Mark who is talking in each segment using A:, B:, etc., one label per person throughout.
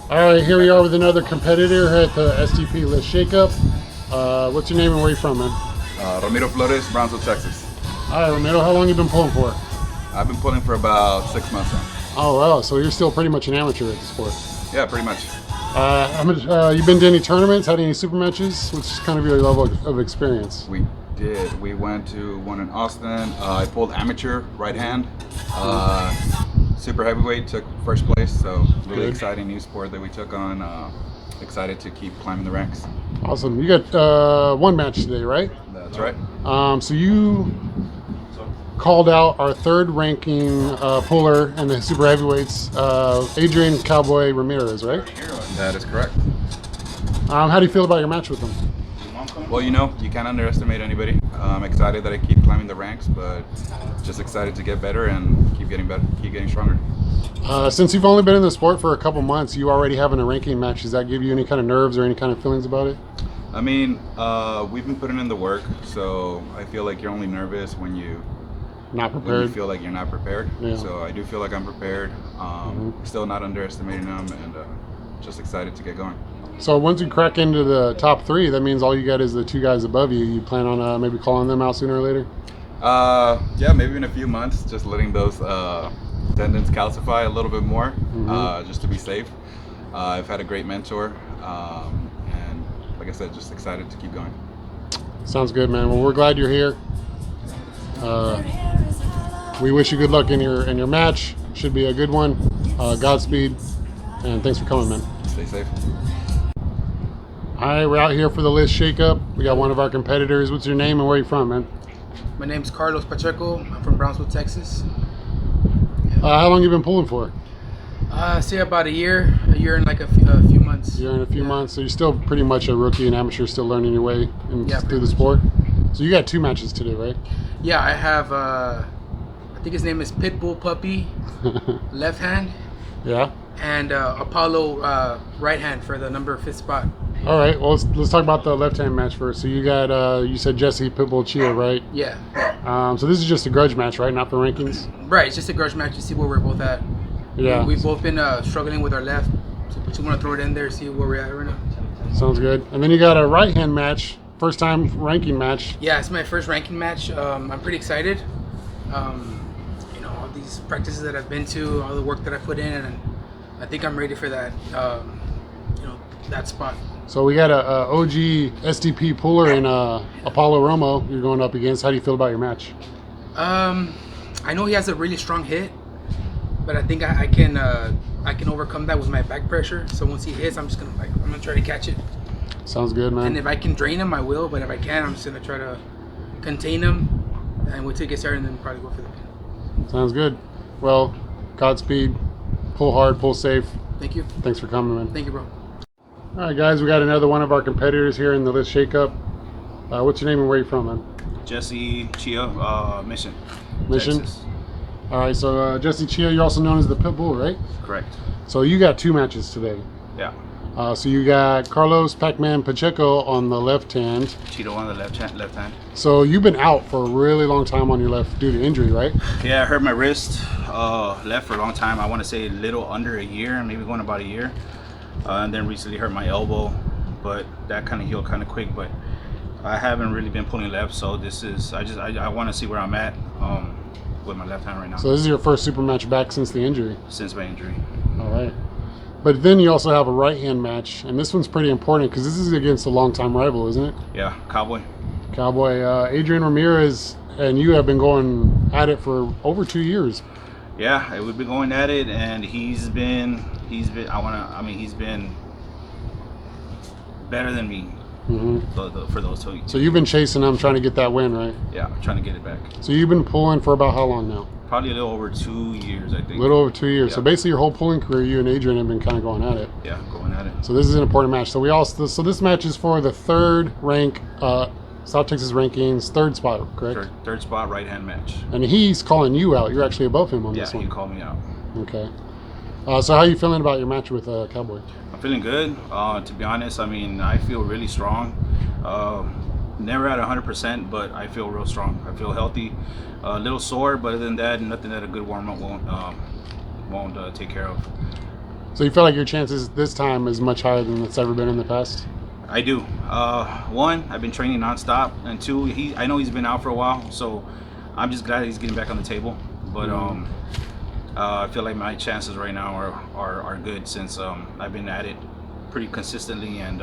A: All right, here we are with another competitor here at the STP List Shakeup. What's your name and where you from, man?
B: Ramiro Flores, Brownsville, Texas.
A: All right, Romero, how long you been pulling for?
B: I've been pulling for about 6 months now.
A: Oh, wow, so you're still pretty much an amateur at the sport.
B: Yeah, pretty much.
A: You been to any tournaments, had any super matches? What's kind of your level of experience?
B: We did. We went to one in Austin. I pulled amateur right hand. Super heavyweight took first place, so really exciting new sport that we took on. Excited to keep climbing the ranks.
A: Awesome. You got one match today, right?
B: That's right.
A: So you called out our third ranking puller in the super heavyweights, Adrian Cowboy Ramirez, right?
B: That is correct.
A: How do you feel about your match with him?
B: Well, you can't underestimate anybody. I'm excited that I keep climbing the ranks, but just excited to get better and keep getting better, keep getting stronger.
A: Since you've only been in the sport for a couple months, you already having a ranking match. Does that give you any kind of nerves or any kind of feelings about it?
B: I mean, we've been putting in the work, so I feel like you're only nervous when you feel like you're not prepared.
A: Yeah.
B: So I do feel like I'm prepared. Still not underestimating them, and just excited to get going.
A: So once you crack into the top three, that means all you got is the two guys above you. You plan on maybe calling them out sooner or later?
B: Yeah, maybe in a few months, just letting those tendons calcify a little bit more, just to be safe. I've had a great mentor, and like I said, just excited to keep going.
A: Sounds good, man. Well, we're glad you're here. We wish you good luck in your match. Should be a good one. Godspeed, and thanks for coming, man.
B: Stay safe.
A: All right, we're out here for the List Shakeup. We got one of our competitors. What's your name and where you from, man?
C: My name's Carlos Pacheco. I'm from Brownsville, Texas.
A: How long you been pulling for?
C: Say about a year and like a few months.
A: A year and a few months. So you're still pretty much a rookie and amateur, still learning your way through the sport. So you got two matches today, right?
C: Yeah, I have. I think his name is Pitbull Puppy, left hand.
A: Yeah.
C: And Apollo, right hand for the number 5th spot.
A: All right. Well, let's talk about the left-hand match first. So you got you said Jesse Pitbull Chia, right?
C: Yeah.
A: So this is just a grudge match, right? Not for rankings.
C: Right. It's just a grudge match to see where we're both at.
A: Yeah.
C: We've both been struggling with our left, so we want to throw it in there, see where we're at right now.
A: Sounds good. And then you got a right-hand match, first-time ranking match.
C: Yeah, it's my first ranking match. I'm pretty excited. All these practices that I've been to, all the work that I put in, and I think I'm ready for that. That spot.
A: So we got a OG STP puller in Apollo Romo you're going up against. How do you feel about your match?
C: I know he has a really strong hit, but I think I can overcome that with my back pressure. So once he hits, I'm gonna try to catch it.
A: Sounds good, man.
C: And if I can drain him, I will. But if I can, I'm just gonna try to contain him and wait till he gets started, and then probably go for the pin.
A: Sounds good. Well, Godspeed. Pull hard, pull safe.
C: Thank you.
A: Thanks for coming, man.
C: Thank you, bro.
A: All right, guys, we got another one of our competitors here in the List Shakeup. What's your name and where you from, man?
D: Jesse Chia, Mission.
A: Mission?
D: Texas.
A: All right, so Jesse Chia, you're also known as the Pitbull, right?
D: Correct.
A: So you got two matches today.
D: Yeah.
A: So you got Carlos Pac-Man Pacheco on the left hand.
D: Cheeto on the left hand.
A: So you've been out for a really long time on your left due to injury, right?
D: Yeah, I hurt my wrist left for a long time. I want to say a little under a year, maybe going about a year. And then recently hurt my elbow, but that kind of healed kind of quick. But I haven't really been pulling left, so this is I want to see where I'm at with my left hand right now.
A: So this is your first super match back since the injury?
D: Since my injury.
A: All right. But then you also have a right-hand match, and this one's pretty important because this is against a longtime rival, isn't it?
D: Yeah, Cowboy.
A: Adrian Ramirez and you have been going at it for over 2 years.
D: Yeah, we've been going at it, and he's been better than me for those 2 years.
A: So you've been chasing him, trying to get that win, right?
D: Yeah, trying to get it back.
A: So you've been pulling for about how long now?
D: Probably a little over 2 years, I think.
A: A little over 2 years.
D: Yeah.
A: So basically your whole pulling career, you and Adrian have been kind of going at it.
D: Yeah, going at it.
A: So this is an important match. So this match is for the third rank, South Texas rankings, third spot, correct?
D: Third spot, right hand match.
A: And he's calling you out. You're actually above him on this
D: Yeah,
A: one.
D: he called me out.
A: Okay. So how are you feeling about your match with Cowboy?
D: I'm feeling good. To be honest, I feel really strong. Never at 100%, but I feel real strong. I feel healthy. A little sore, but other than that, nothing that a good warm-up won't take care of.
A: So you feel like your chances this time is much higher than it's ever been in the past?
D: I do. One, I've been training nonstop, and two, I know he's been out for a while, so I'm just glad he's getting back on the table. But I feel like my chances right now are good since I've been at it pretty consistently, and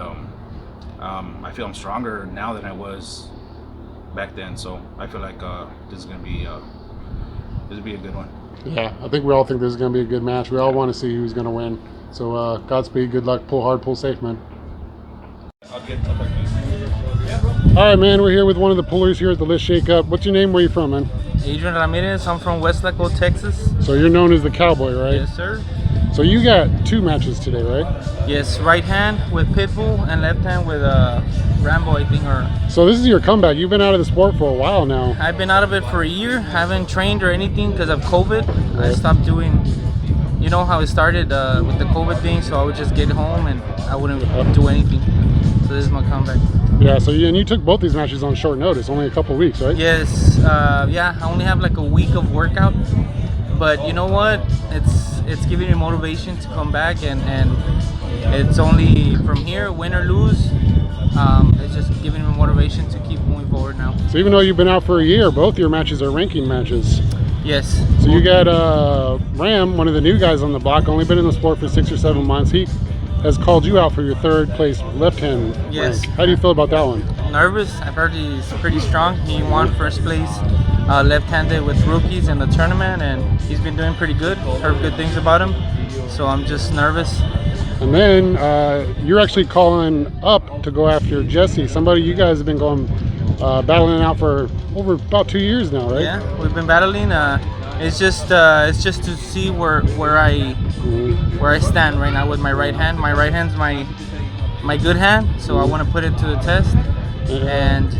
D: I feel I'm stronger now than I was back then. So I feel like this is gonna be a good one.
A: Yeah, I think we all think this is going to be a good match. We all want to see who's going to win. So Godspeed, good luck, pull hard, pull safe, man. All right, man, we're here with one of the pullers here at the List Shakeup. What's your name? Where you from, man?
E: Adrian Ramirez. I'm from West Laco, Texas.
A: So you're known as the Cowboy, right?
E: Yes, sir.
A: So you got 2 matches today, right?
E: Yes, right hand with Pitbull and left hand with Rambo, I think.
A: So this is your comeback. You've been out of the sport for a while now.
E: I've been out of it for a year. Haven't trained or anything because of COVID. Right. I stopped doing, you know how it started with the COVID thing, so I would just get home and I wouldn't do anything. So this is my comeback.
A: Yeah, so you took both these matches on short notice, only a couple of weeks, right?
E: Yes, yeah, I only have like a week of workout. But you know what? It's giving me motivation to come back, and it's only from here, win or lose. It's just giving me motivation to keep moving forward now.
A: So even though you've been out for a year, both your matches are ranking matches.
E: Yes.
A: So you got Ram, one of the new guys on the block, only been in the sport for 6 or 7 months. He has called you out for your 3rd place left hand
E: yes.
A: rank. How do you feel about that one?
E: Nervous. I've heard he's pretty strong. He won first place left-handed with rookies in the tournament, and he's been doing pretty good. Heard good things about him, so I'm just nervous.
A: And then you're actually calling up to go after Jesse, somebody you guys have been going battling out for over about 2 years now, right?
E: Yeah, we've been battling. It's just to see where I stand right now with my right hand. My right hand's my good hand, so I want to put it to the test. And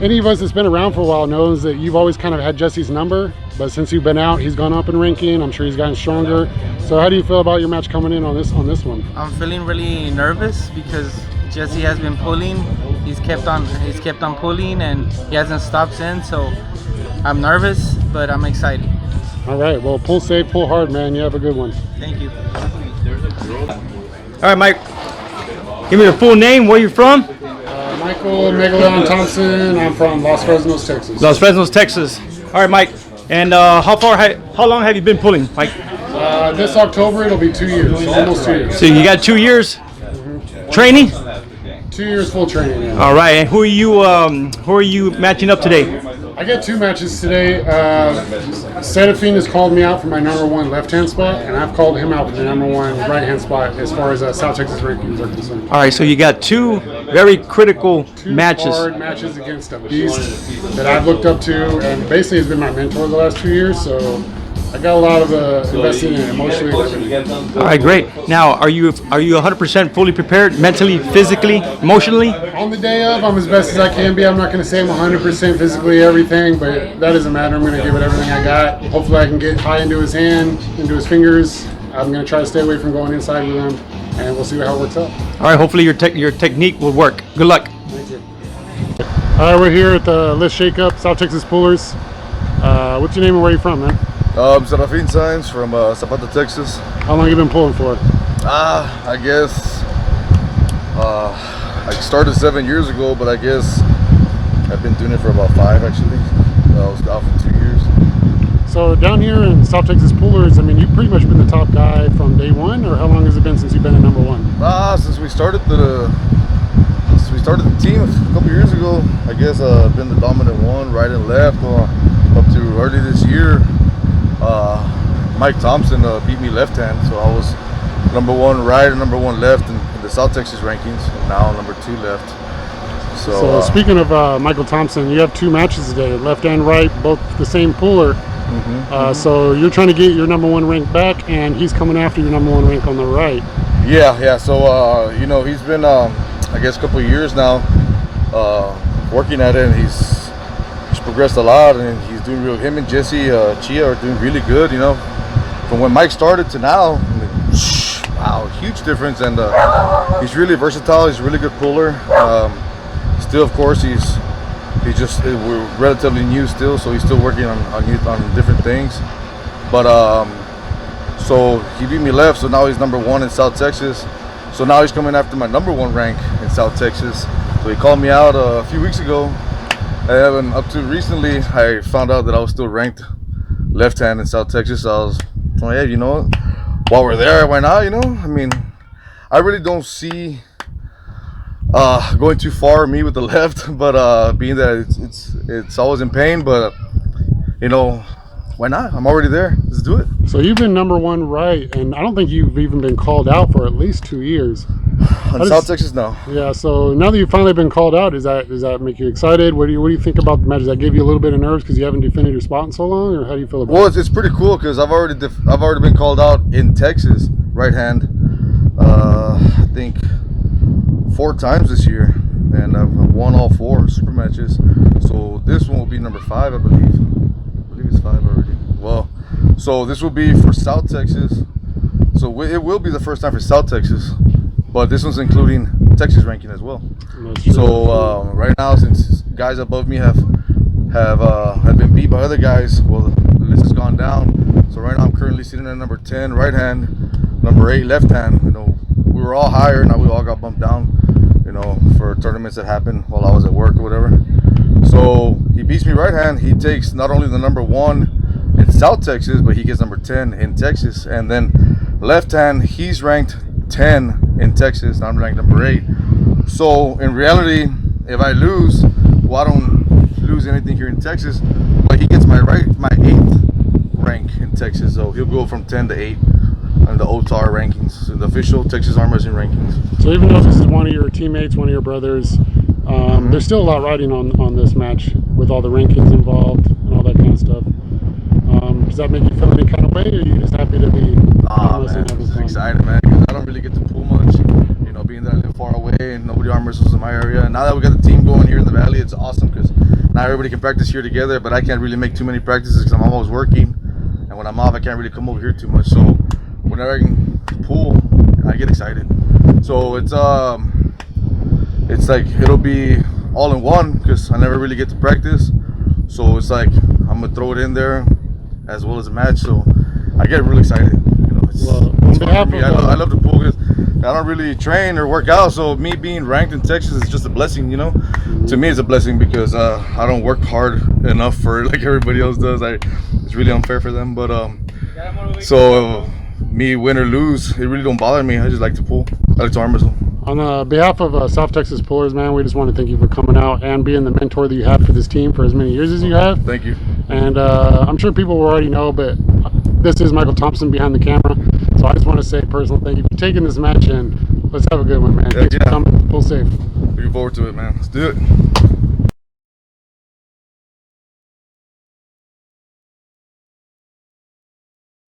A: any of us that's been around for a while knows that you've always kind of had Jesse's number, but since you've been out, he's gone up in ranking. I'm sure he's gotten stronger. So how do you feel about your match coming in on this one?
E: I'm feeling really nervous because Jesse has been pulling. He's kept on pulling, and he hasn't stopped since. So I'm nervous, but I'm excited.
A: All right, well, pull safe, pull hard, man. You have a good one.
E: Thank you.
F: All right, Mike. Give me your full name. Where you from?
A: Michael Megalon Thompson. I'm from Los Fresnos, Texas.
F: Los Fresnos, Texas. All right, Mike. And how long have you been pulling, Mike?
A: This October it'll be 2 years, almost 2 years.
F: So you got 2 years training?
A: 2 years full training. Yeah.
F: All right. And who are you matching up today?
A: I got 2 matches today. Sedafine has called me out for my #1 left-hand spot, and I've called him out for the #1 right-hand spot as far as South Texas rankings are concerned.
F: All right, so you got 2 very critical
A: 2
F: matches.
A: hard matches against a beast that I've looked up to, and basically has been my mentor the last 2 years. So I got a lot of invested in it emotionally and everything.
F: All right, great. Now, are you 100% fully prepared mentally, physically, emotionally?
A: On the day of, I'm as best as I can be. I'm not going to say I'm 100% physically everything, but that doesn't matter. I'm going to give it everything I got. Hopefully I can get high into his hand, into his fingers. I'm going to try to stay away from going inside with him, and we'll see how it works out.
F: All right, hopefully your technique will work. Good luck.
A: Thank you. All right, we're here at the List Shakeup, South Texas Pullers. What's your name and where are you from, man?
G: I'm Serafin Sainz from Zapata, Texas.
A: How long have you been pulling for?
G: I guess I started 7 years ago, but I guess I've been doing it for about 5 actually. I was out for 2 years.
A: So down here in South Texas Pullers, I mean, you've pretty much been the top guy from day one, or how long has it been since you've been at #1?
G: Since we started the team a couple years ago, I guess been the dominant one, right and left, up to early this year. Mike Thompson beat me left hand, so I was #1 right and #1 left in the South Texas rankings, and now #2 left.
A: So speaking of Michael Thompson, you have 2 matches today, left and right, both the same puller. So you're trying to get your #1 rank back, and he's coming after your #1 rank on the right.
G: Yeah. So you know, he's been I guess a couple of years now working at it, and he's progressed a lot, and he's doing real. Him and Jesse Chia are doing really good. You know, from when Mike started to now, I mean, wow, huge difference. And he's really versatile. He's a really good puller. Still, of course, we're relatively new still, so he's still working on different things. But So he beat me left, so now he's number 1 in South Texas. So now he's coming after my number 1 rank in South Texas. So he called me out a few weeks ago. And up to recently, I found out that I was still ranked left hand in South Texas. So I was like, hey, you know what? While we're there, why not? You know, I mean, I really don't see going too far me with the left, but being that it's always in pain, but you know, why not? I'm already there. Let's do it.
A: So you've been number 1 right, and I don't think you've even been called out for at least 2 years.
G: In South Texas, no.
A: Yeah. So now that you've finally been called out, does that make you excited? What do you think about the match? Does that give you a little bit of nerves because you haven't defended your spot in so long, or how do you feel about
G: Well,
A: it?
G: it's pretty cool because I've already been called out in Texas right hand. I think 4 times this year, and I've won all 4 super matches. So this one will be number 5, I believe. I believe it's 5 already. Well, so this will be for South Texas. So it will be the first time for South Texas, but this one's including Texas ranking as well. So right now, since guys above me have been beat by other guys, well, the list has gone down. So right now I'm currently sitting at number 10 right hand, number 8 left hand. You know, we were all higher, now we all got bumped down, you know, for tournaments that happened while I was at work or whatever. So he beats me right hand. He takes not only the number 1 in South Texas, but he gets number 10 in Texas. And then left hand, he's ranked 10 in Texas, and I'm ranked number 8. So in reality, if I lose, well, I don't lose anything here in Texas, but he gets my 8th rank in Texas. So he'll go from 10 to 8 on the OTAR rankings, in the official Texas Arm Wrestling rankings.
A: So even though this is one of your teammates, one of your brothers, there's still a lot riding on this match with all the rankings involved and all that kind of stuff. Does that make you feel any kind of way, or are you just happy to be
G: Man, just excited, man, because I don't really get to pull much, you know, being that I live far away and nobody arm wrestles in my area. And now that we got the team going here in the valley, it's awesome because now everybody can practice here together, but I can't really make too many practices because I'm always working, and when I'm off I can't really come over here too much. So whenever I can pull, I get excited. So it's like it'll be all in one because I never really get to practice. So it's like I'm gonna throw it in there as well as a match. So I get really excited. You know, it's fun for me. I love to pull because I don't really train or work out. So me being ranked in Texas is just a blessing. You know, to me it's a blessing because I don't work hard enough for it like everybody else does. It's really unfair for them. But so me win or lose, it really don't bother me. I just like to pull. I like to arm wrestle.
A: On behalf of South Texas Pullers, man, we just want to thank you for coming out and being the mentor that you have for this team for as many years as you have.
G: Thank you.
A: And I'm sure people will already know, but this is Michael Thompson behind the camera. So I just want to say a personal thank you for taking this match, and let's have a good one, man. Thanks for coming. Pull safe.
G: Looking forward to it, man. Let's do it.